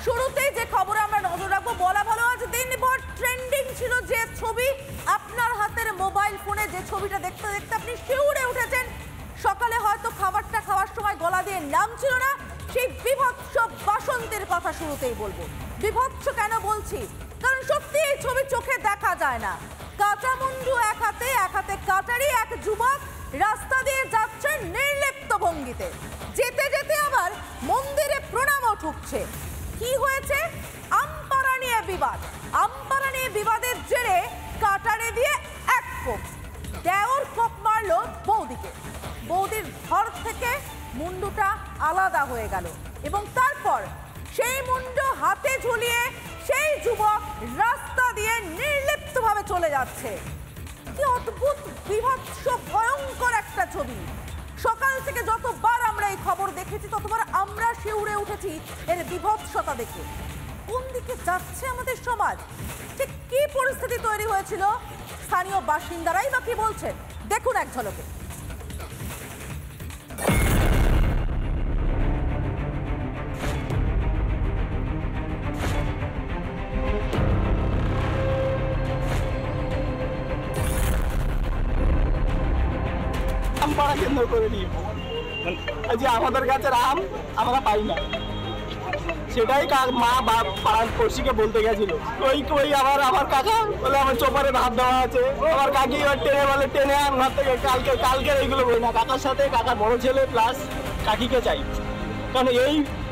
শুরুতেই যে খবরে আমরা নজর রাখবো, বলা ভালো আজ দিনভর ট্রেন্ডিং ছিল যে ছবি, আপনার হাতের মোবাইল ফোনে যে ছবিটা দেখতে দেখতে আপনি শিউরে উঠেছেন। সকালে হয়তো খাবারটা খাওয়ার সময় গলা দিয়ে নাম ছিল না, সেই বিভৎস বাসন্তীর কথা শুরুতেই বলবো। বিভৎস কেন বলছি, কারণ সত্যি এই ছবি চোখে দেখা যায় না। কাঁচা মুন্ডু এক হাতে কাটারি এক যুবক রাস্তা দিয়ে যাচ্ছে নির্লিপ্ত ভঙ্গিতে, যেতে যেতে আবার মন্দিরে প্রণামও ঠুকছে। কি হয়েছে? আমপাড়া নিয়ে বিবাদ। আমপাড়া নিয়ে বিবাদের জেরে কাটারে দিয়ে এক কোপ, দেওর কোপ মারলো বৌদিকে। বৌদির ঘর থেকে মুন্ডুটা আলাদা হয়ে গেল এবং তারপর সেই মুন্ডু হাতে ঝুলিয়ে সেই যুবক রাস্তা দিয়ে নির্লিপ্তভাবে চলে যাচ্ছে। কি অদ্ভুত, বিভৎস, ভয়ঙ্কর একটা ছবি। সকাল থেকে যতবার আমরা এই খবর দেখেছি ততবার আমরা শিউরে উঠেছি এর বিভৎসতা দেখে। কোন দিকে যাচ্ছে আমাদের সমাজ, ঠিক কি পরিস্থিতি তৈরি হয়েছিল, স্থানীয় বাসিন্দারাই বা কি বলছেন, দেখুন এক ঝলকে। আমপাড়া কেন্দ্র করে নিয়ে যে আমাদের গাছের আম আমরা পাই না, সেটাই মা বাপ পাড়ার পড়শিকে বলতে গেছিল। ওই আমার কাকা বলে আমার চোপারে ভাত দেওয়া আছে, আমার কাকি এবার টেনে বলে টেনে আন ঘর থেকে, কালকে এইগুলো বলি না। কাকার সাথে কাকার বড় ছেলে প্লাস কাকিকে চাই, কারণ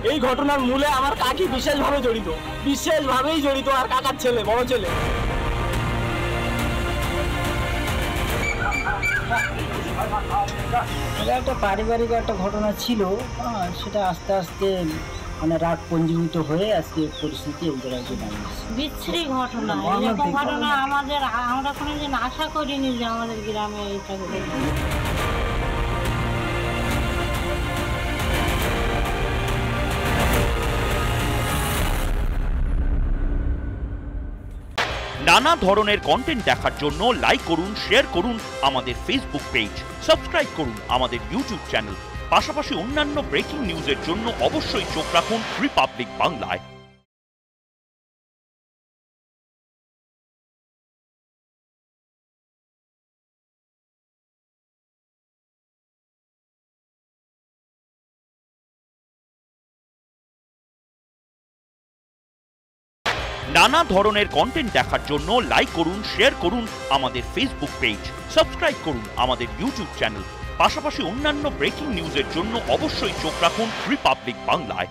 এই ঘটনার মূলে আমার কাকি বিশেষভাবেই জড়িত আর কাকার ছেলে বড় ছেলে। এটা একটা পারিবারিক একটা ঘটনা ছিল, সেটা আস্তে আস্তে মানে রাগ পঞ্জীভূত হয়ে আজকে পরিস্থিতি এই জায়গায় দাঁড়িয়েছে। বিচ্ছিরি ঘটনা, এরকম ঘটনা আমরা কোনোদিন আশা করিনি যে আমাদের গ্রামে এটা ঘটবে। নানা ধরনের কন্টেন্ট দেখার জন্য লাইক করুন, শেয়ার করুন আমাদের ফেসবুক পেজ, সাবস্ক্রাইব করুন আমাদের ইউটিউব চ্যানেল। পাশাপাশি অন্যান্য ব্রেকিং নিউজের জন্য অবশ্যই চোখ রাখুন রিপাবলিক বাংলায়। নানা ধরনের কন্টেন্ট দেখার জন্য লাইক করুন, শেয়ার করুন আমাদের ফেসবুক পেজ, সাবস্ক্রাইব করুন আমাদের ইউটিউব চ্যানেল। পাশাপাশি অন্যান্য ব্রেকিং নিউজের জন্য অবশ্যই চোখ রাখুন রিপাবলিক বাংলায়।